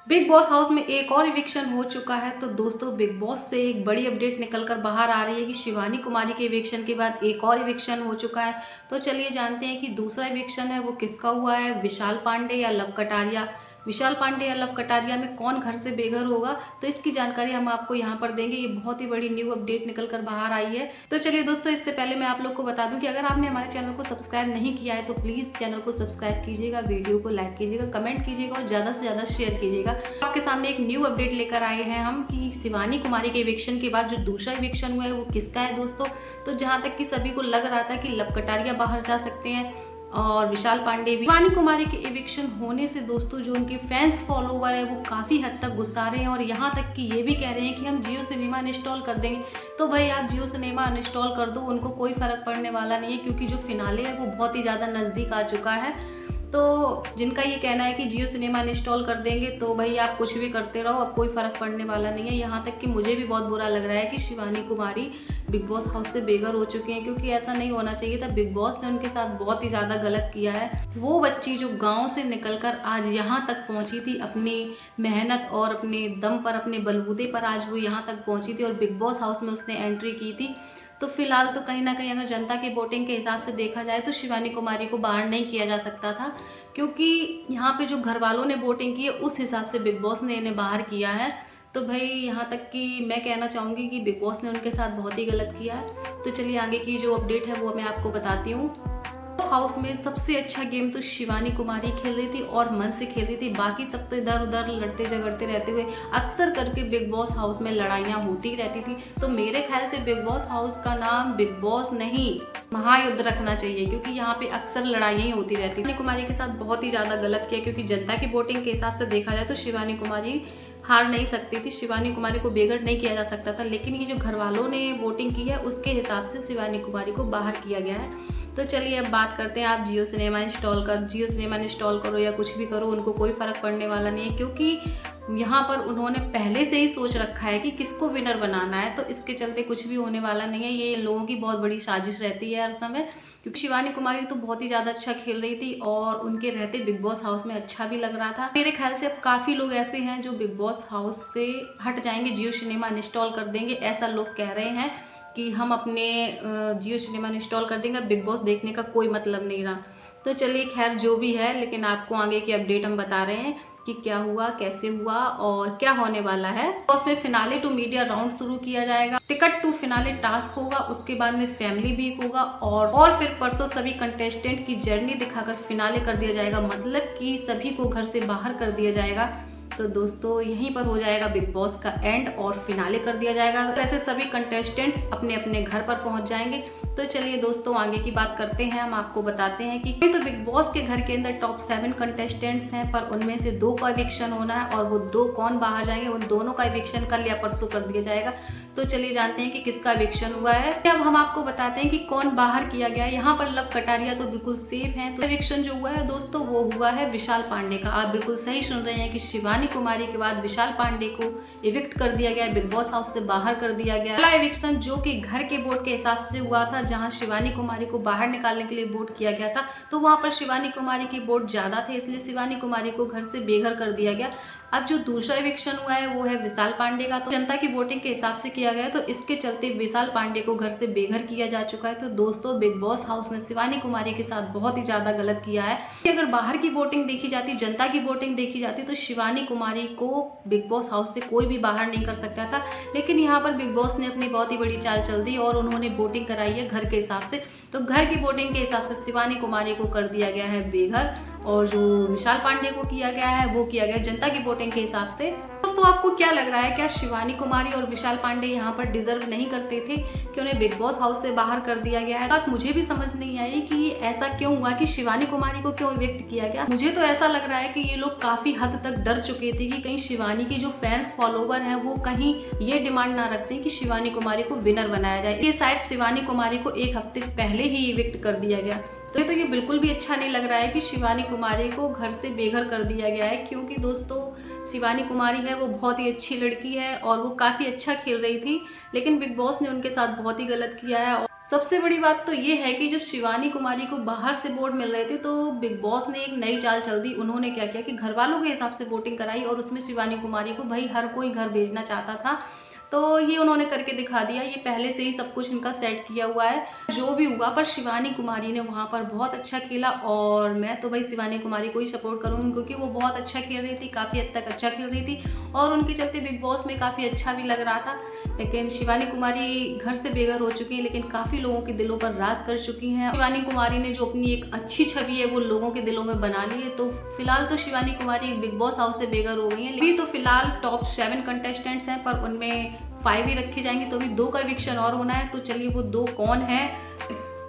Big boss house में एक और इविक्शन हो चुका है। तो दोस्तों बिग बॉस से एक बड़ी अपडेट निकल कर बाहर आ रही है कि शिवानी कुमारी के इविक्शन के बाद एक और इविक्शन हो चुका है। तो चलिए जानते हैं कि दूसरा इविक्शन है वो किसका हुआ है, विशाल पांडे या लव कटारिया। विशाल पांडे या लव कटारिया में कौन घर से बेघर होगा, तो इसकी जानकारी हम आपको यहाँ पर देंगे। ये बहुत ही बड़ी न्यू अपडेट निकल कर बाहर आई है। तो चलिए दोस्तों, इससे पहले मैं आप लोग को बता दूं कि अगर आपने हमारे चैनल को सब्सक्राइब नहीं किया है तो प्लीज़ चैनल को सब्सक्राइब कीजिएगा, वीडियो को लाइक कीजिएगा, कमेंट कीजिएगा और ज़्यादा से ज़्यादा शेयर कीजिएगा। आपके सामने एक न्यू अपडेट लेकर आए हैं हम कि शिवानी कुमारी के इविक्शन के बाद जो दूसरा इविक्शन हुआ है वो किसका है दोस्तों। तो जहाँ तक कि सभी को लग रहा था कि लव कटारिया बाहर जा सकते हैं और विशाल पांडे भी। शिवानी कुमारी के इविक्शन होने से दोस्तों जो उनके फैंस फॉलोवर है वो काफ़ी हद तक गुस्सा रहे हैं और यहाँ तक कि ये भी कह रहे हैं कि हम जियो सिनेमा अनइंस्टॉल कर देंगे। तो भाई आप जियो सिनेमा अनइंस्टॉल कर दो, उनको कोई फ़र्क पड़ने वाला नहीं है, क्योंकि जो फिनाले है वो बहुत ही ज़्यादा नज़दीक आ चुका है। तो जिनका ये कहना है कि जियो सिनेमा इंस्टॉल कर देंगे तो भाई आप कुछ भी करते रहो, अब कोई फ़र्क पड़ने वाला नहीं है। यहाँ तक कि मुझे भी बहुत बुरा लग रहा है कि Shivani Kumari big boss house से बेघर हो चुकी हैं, क्योंकि ऐसा नहीं होना चाहिए था। बिग बॉस ने उनके साथ बहुत ही ज़्यादा गलत किया है। वो बच्ची जो गांव से निकलकर आज यहाँ तक पहुँची थी, अपनी मेहनत और अपने दम पर, अपने बलबूते पर आज वो यहाँ तक पहुँची थी और बिग बॉस हाउस में उसने एंट्री की थी। तो फिलहाल तो कहीं ना कहीं अगर जनता के वोटिंग के हिसाब से देखा जाए तो शिवानी कुमारी को बाहर नहीं किया जा सकता था, क्योंकि यहाँ पे जो घर वालों ने वोटिंग की है उस हिसाब से बिग बॉस ने इन्हें बाहर किया है। तो भाई यहाँ तक कि मैं कहना चाहूँगी कि बिग बॉस ने उनके साथ बहुत ही गलत किया है। तो चलिए आगे की जो अपडेट है वो मैं आपको बताती हूँ। हाउस में सबसे अच्छा गेम तो शिवानी कुमारी खेल रही थी और मन से खेल रही थी। बाकी सब तो इधर उधर लड़ते झगड़ते रहते हुए अक्सर करके बिग बॉस हाउस में लड़ाइयाँ होती रहती थी। तो मेरे ख्याल से बिग बॉस हाउस का नाम बिग बॉस नहीं महायुद्ध रखना चाहिए, क्योंकि यहाँ पे अक्सर लड़ाइयाँ ही होती रहती। शिवानी कुमारी के साथ बहुत ही ज़्यादा गलत किया, क्योंकि जनता की वोटिंग के हिसाब से देखा जाए तो शिवानी कुमारी हार नहीं सकती थी, शिवानी कुमारी को बेघर नहीं किया जा सकता था। लेकिन ये जो घर वालों ने वोटिंग की है उसके हिसाब से शिवानी कुमारी को बाहर किया गया है। तो चलिए अब बात करते हैं, आप जियो सिनेमा इंस्टॉल करो या कुछ भी करो, उनको कोई फ़र्क पड़ने वाला नहीं है, क्योंकि यहाँ पर उन्होंने पहले से ही सोच रखा है कि किसको विनर बनाना है। तो इसके चलते कुछ भी होने वाला नहीं है। ये लोगों की बहुत बड़ी साजिश रहती है हर समय, क्योंकि शिवानी कुमारी तो बहुत ही ज़्यादा अच्छा खेल रही थी और उनके रहते बिग बॉस हाउस में अच्छा भी लग रहा था। मेरे ख्याल से अब काफ़ी लोग ऐसे हैं जो बिग बॉस हाउस से हट जाएंगे, जियो सिनेमा इंस्टॉल कर देंगे, ऐसा लोग कह रहे हैं कि हम अपने जियो सिनेमा इंस्टॉल कर देंगे, बिग बॉस देखने का कोई मतलब नहीं रहा। तो चलिए खैर जो भी है, लेकिन आपको आगे की अपडेट हम बता रहे हैं कि क्या हुआ, कैसे हुआ और क्या होने वाला है। उसमें फिनाले टू मीडिया राउंड शुरू किया जाएगा, टिकट टू फिनाले टास्क होगा, उसके बाद में फैमिली वीक होगा और फिर परसों सभी कंटेस्टेंट की जर्नी दिखाकर फिनाले कर दिया जाएगा, मतलब कि सभी को घर से बाहर कर दिया जाएगा। तो दोस्तों यहीं पर हो जाएगा बिग बॉस का एंड और फिनाले कर दिया जाएगा। ऐसे सभी कंटेस्टेंट्स अपने अपने घर पर पहुंच जाएंगे। तो चलिए दोस्तों आगे की बात करते हैं, हम आपको बताते हैं कि तो बिग बॉस के घर के अंदर टॉप 7 कंटेस्टेंट्स हैं, पर उनमें से 2 का इविक्शन होना है और वो 2 कौन बाहर जाएंगे, उन दोनों का इविक्शन कल या परसों कर दिया जाएगा। तो चलिए जानते हैं कि किसका इविक्शन हुआ है। अब हम आपको बताते हैं कि कौन बाहर किया गया है। यहाँ पर लव कटारिया तो बिल्कुल सेफ है। तो इविक्शन जो हुआ है दोस्तों वो हुआ है विशाल पांडे का। आप बिल्कुल सही सुन रहे हैं कि शिवानी कुमारी के बाद विशाल पांडे को इविक्ट कर दिया गया, बिग बॉस हाउस से बाहर कर दिया गया। पहला इविक्शन जो कि घर के वोट के हिसाब से हुआ था, जहां शिवानी कुमारी को बाहर निकालने के लिए वोट किया गया था, तो वहां पर शिवानी कुमारी की वोट ज्यादा थे, इसलिए शिवानी कुमारी को घर से बेघर कर दिया गया। अब जो दूसरा इविक्शन हुआ है वो है विशाल पांडे का। तो जनता की वोटिंग के हिसाब से किया गया, तो इसके चलते विशाल पांडे को घर से बेघर किया जा चुका है। तो दोस्तों बिग बॉस हाउस ने शिवानी कुमारी के साथ बहुत ही ज्यादा गलत किया है। अगर बाहर की वोटिंग देखी जाती, जनता की वोटिंग देखी जाती, तो शिवानी कुमारी को बिग बॉस हाउस से कोई भी बाहर नहीं कर सकता था। लेकिन यहाँ पर बिग बॉस ने अपनी बहुत ही बड़ी चाल चल दी और उन्होंने वोटिंग कराई है घर के हिसाब से। तो घर की वोटिंग के हिसाब से शिवानी कुमारी को कर दिया गया है बेघर और जो विशाल पांडे को किया गया है वो किया गया जनता की वोटिंग के हिसाब से। दोस्तों आपको क्या लग रहा है, क्या शिवानी कुमारी और विशाल पांडे यहाँ पर डिजर्व नहीं करते थे कि उन्हें बिग बॉस हाउस से बाहर कर दिया गया है? बात मुझे भी समझ नहीं आई कि ऐसा क्यों हुआ कि शिवानी कुमारी को क्यों इविक्ट किया गया। मुझे तो ऐसा लग रहा है कि ये लोग काफी हद तक डर चुके थे कि कहीं शिवानी की जो फैंस फॉलोवर हैं वो कहीं ये डिमांड ना रखते कि शिवानी कुमारी को विनर बनाया जाए। ये शायद शिवानी कुमारी को 1 हफ्ते पहले ही इविक्ट कर दिया गया। तो ये बिल्कुल भी अच्छा नहीं लग रहा है कि शिवानी कुमारी को घर से बेघर कर दिया गया है, क्योंकि दोस्तों शिवानी कुमारी है वो बहुत ही अच्छी लड़की है और वो काफ़ी अच्छा खेल रही थी, लेकिन बिग बॉस ने उनके साथ बहुत ही गलत किया है। और सबसे बड़ी बात तो ये है कि जब शिवानी कुमारी को बाहर से वोट मिल रहे थे तो बिग बॉस ने एक नई चाल चल दी। उन्होंने क्या किया कि घर वालों के हिसाब से वोटिंग कराई और उसमें शिवानी कुमारी को भाई हर कोई घर भेजना चाहता था। तो ये उन्होंने करके दिखा दिया। ये पहले से ही सब कुछ इनका सेट किया हुआ है जो भी हुआ, पर शिवानी कुमारी ने वहाँ पर बहुत अच्छा खेला और मैं तो भाई शिवानी कुमारी को ही सपोर्ट करूँगी क्योंकि वो बहुत अच्छा खेल रही थी, काफ़ी हद तक अच्छा खेल रही थी और उनके चलते बिग बॉस में काफ़ी अच्छा भी लग रहा था। लेकिन शिवानी कुमारी घर से बेघर हो चुकी है, लेकिन काफ़ी लोगों के दिलों पर राज कर चुकी हैं। शिवानी कुमारी ने जो अपनी एक अच्छी छवि है वो लोगों के दिलों में बना ली है। तो फिलहाल तो Shivani Kumari big boss house से बेघर हो गई हैं। अभी तो फिलहाल टॉप 7 कंटेस्टेंट्स हैं, पर उनमें 5 ही रखे जाएंगे, तो अभी 2 का इविक्शन और होना है। तो चलिए वो 2 कौन है?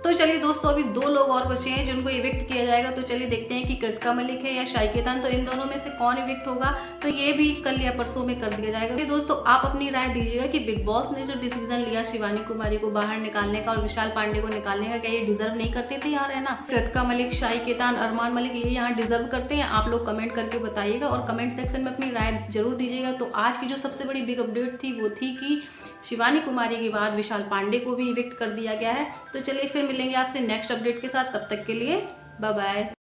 तो चलिए दोस्तों, अभी 2 लोग और बचे हैं जिनको इविक्ट किया जाएगा। तो चलिए देखते हैं कि कृतिका मलिक है या शाइकेतान, तो इन दोनों में से कौन इविक्ट होगा। तो ये भी कल या परसों में कर दिया जाएगा। तो दोस्तों आप अपनी राय दीजिएगा कि बिग बॉस ने जो डिसीजन लिया शिवानी कुमारी को बाहर निकालने का और विशाल पांडे को निकालने का, क्या ये डिजर्व नहीं करते थे यहाँ रहना? कृतिका मलिक, शाइकेतान, अरमान मलिक ये यहाँ डिजर्व करते हैं? आप लोग कमेंट करके बताइएगा और कमेंट सेक्शन में अपनी राय जरूर दीजिएगा। तो आज की जो सबसे बड़ी बिग अपडेट थी वो थी कि शिवानी कुमारी के बाद विशाल पांडे को भी इविक्ट कर दिया गया है। तो चलिए फिर मिलेंगे आपसे नेक्स्ट अपडेट के साथ, तब तक के लिए बाय बाय।